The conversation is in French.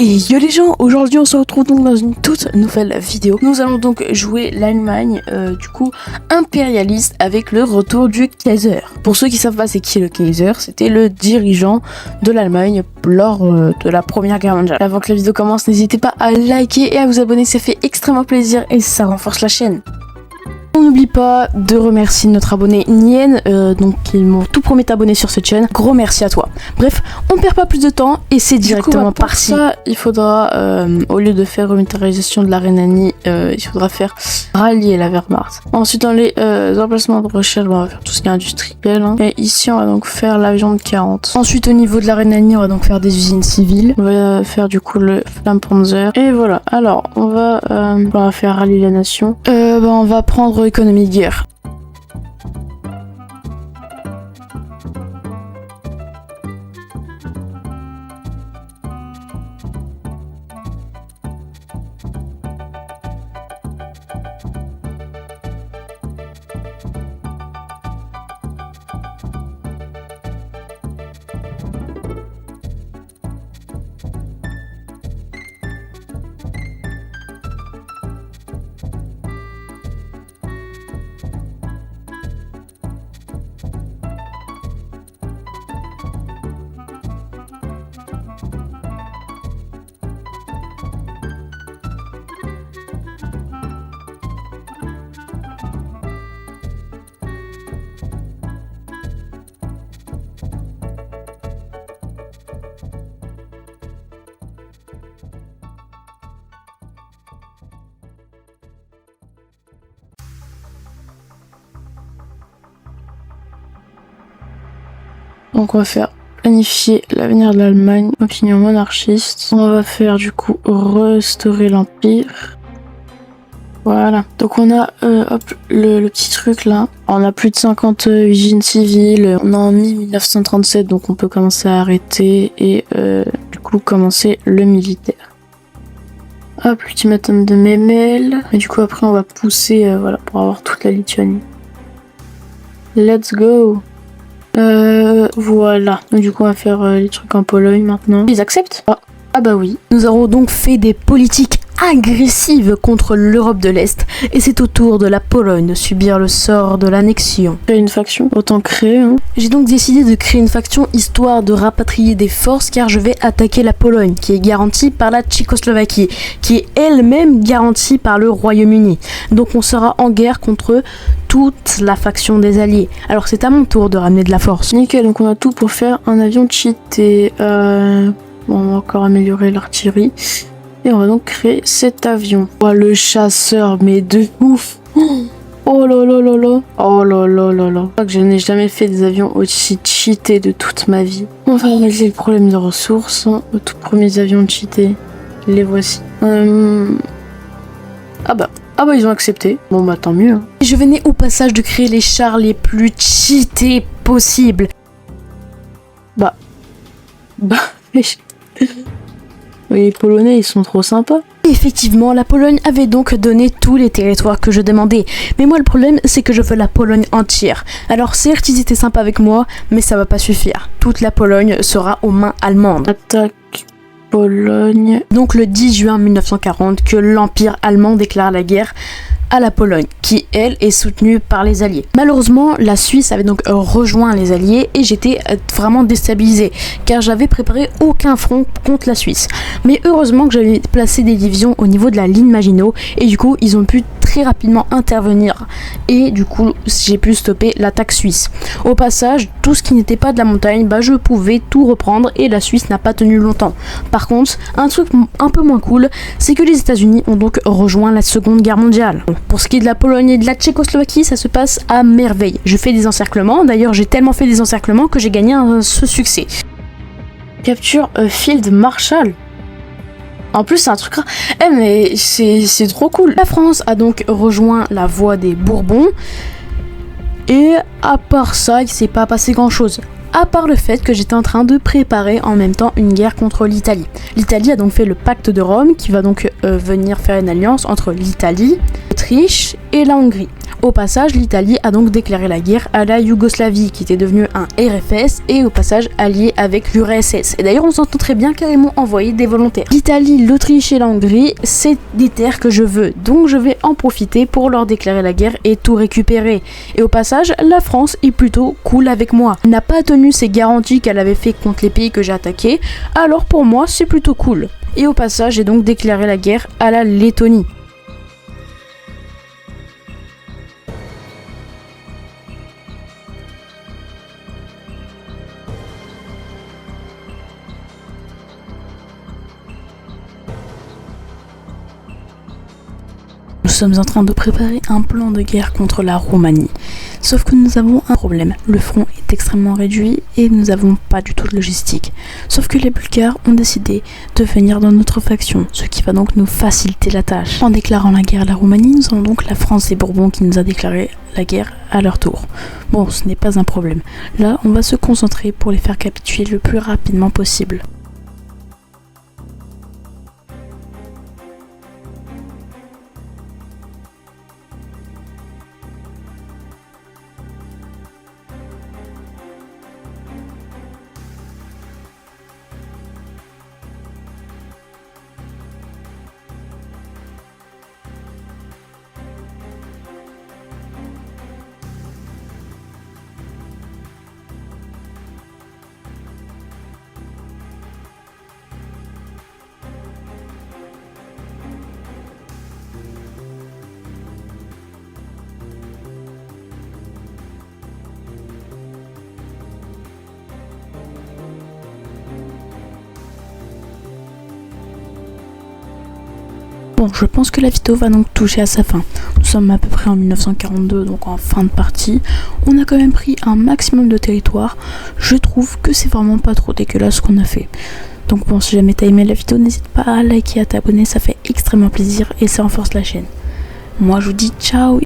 Et yo les gens, aujourd'hui on se retrouve donc dans une toute nouvelle vidéo. Nous allons donc jouer l'Allemagne du coup impérialiste avec le retour du Kaiser. Pour ceux qui savent pas c'est qui le Kaiser, c'était le dirigeant de l'Allemagne lors de la Première Guerre mondiale. Avant que la vidéo commence, n'hésitez pas à liker et à vous abonner, ça fait extrêmement plaisir et ça renforce la chaîne. On n'oublie pas de remercier notre abonné Nien, donc qui est mon tout premier abonné sur cette chaîne. Gros merci à toi. Bref, on ne perd pas plus de temps et c'est directement parti. Pour ça, il faudra, au lieu de faire une militarisation de la Rhénanie, il faudra faire rallier la Wehrmacht. Ensuite, dans les emplacements de recherche, on va faire tout ce qui est industriel. Hein. Et ici, on va donc faire l'avion de 40. Ensuite, au niveau de la Rhénanie, on va donc faire des usines civiles. On va faire du coup le Flampanzer. Et voilà. Alors, on va faire rallier la nation. On va prendre économie de guerre. Donc on va faire planifier l'avenir de l'Allemagne, opinion monarchiste. On va faire du coup restaurer l'Empire. Voilà. Donc on a le petit truc là. On a plus de 50 usines civiles. On est en 1937 donc on peut commencer à arrêter et du coup commencer le militaire. Hop, l'ultimatum de Memel. Et du coup après on va pousser voilà, pour avoir toute la Lituanie. Let's go. Voilà. Donc, du coup, on va faire les trucs en Pologne maintenant. Ils acceptent? Ah bah oui. Nous avons donc fait des politiques agressives contre l'Europe de l'Est et c'est au tour de la Pologne de subir le sort de l'annexion. Créer une faction, autant créer. Hein. J'ai donc décidé de créer une faction histoire de rapatrier des forces car je vais attaquer la Pologne qui est garantie par la Tchécoslovaquie qui est elle-même garantie par le Royaume-Uni. Donc on sera en guerre contre toute la faction des alliés. Alors c'est à mon tour de ramener de la force. Nickel, donc on a tout pour faire un avion cheaté. On va encore améliorer l'artillerie. Et on va donc créer cet avion. Oh, le chasseur, mais de ouf. Oh là là là là. Oh là là là là. Je crois que je n'ai jamais fait des avions aussi cheatés de toute ma vie. On va régler le problème de ressources. Hein. Les tout premiers avions cheatés. Les voici. Ah bah, ils ont accepté. Bon bah tant mieux. Hein. Je venais au passage de créer les chars les plus cheatés possibles. Oui, les Polonais, ils sont trop sympas. Effectivement, la Pologne avait donc donné tous les territoires que je demandais. Mais moi, le problème, c'est que je veux la Pologne entière. Alors certes, ils étaient sympas avec moi, mais ça va pas suffire. Toute la Pologne sera aux mains allemandes. Attaque Pologne. Donc le 10 juin 1940, que l'Empire allemand déclare la guerre à la Pologne, qui elle est soutenue par les Alliés. Malheureusement, la Suisse avait donc rejoint les Alliés et j'étais vraiment déstabilisée, car j'avais préparé aucun front contre la Suisse. Mais heureusement que j'avais placé des divisions au niveau de la ligne Maginot et du coup ils ont pu très rapidement intervenir et du coup j'ai pu stopper l'attaque suisse. Au passage, tout ce qui n'était pas de la montagne, je pouvais tout reprendre et la Suisse n'a pas tenu longtemps. Par contre, un truc un peu moins cool, c'est que les États-Unis ont donc rejoint la Seconde Guerre mondiale. Pour ce qui est de la Pologne et de la Tchécoslovaquie, ça se passe à merveille. Je fais des encerclements, d'ailleurs j'ai tellement fait des encerclements que j'ai gagné ce succès. Capture Field Marshall. En plus c'est un truc... mais c'est trop cool. La France a donc rejoint la voie des Bourbons. Et à part ça, il s'est pas passé grand chose. À part le fait que j'étais en train de préparer en même temps une guerre contre l'Italie. L'Italie a donc fait le pacte de Rome qui va donc venir faire une alliance entre l'Italie, l'Autriche et la Hongrie. Au passage, l'Italie a donc déclaré la guerre à la Yougoslavie, qui était devenue un RFS et au passage allié avec l'URSS. Et d'ailleurs, on s'entend très bien car ils m'ont envoyé des volontaires. L'Italie, l'Autriche et la Hongrie, c'est des terres que je veux, donc je vais en profiter pour leur déclarer la guerre et tout récupérer. Et au passage, la France est plutôt cool avec moi. Elle n'a pas tenu ses garanties qu'elle avait fait contre les pays que j'ai attaqués, alors pour moi, c'est plutôt cool. Et au passage, j'ai donc déclaré la guerre à la Lettonie. Nous sommes en train de préparer un plan de guerre contre la Roumanie. Sauf que nous avons un problème. Le front est extrêmement réduit et nous n'avons pas du tout de logistique. Sauf que les Bulgares ont décidé de venir dans notre faction, ce qui va donc nous faciliter la tâche. En déclarant la guerre à la Roumanie, nous avons donc la France et Bourbon qui nous a déclaré la guerre à leur tour. Bon, ce n'est pas un problème. Là, on va se concentrer pour les faire capituler le plus rapidement possible. Bon, je pense que la vidéo va donc toucher à sa fin. Nous sommes à peu près en 1942, donc en fin de partie. On a quand même pris un maximum de territoire. Je trouve que c'est vraiment pas trop dégueulasse ce qu'on a fait. Donc bon, si jamais t'as aimé la vidéo, n'hésite pas à liker, à t'abonner, ça fait extrêmement plaisir et ça renforce la chaîne. Moi je vous dis ciao.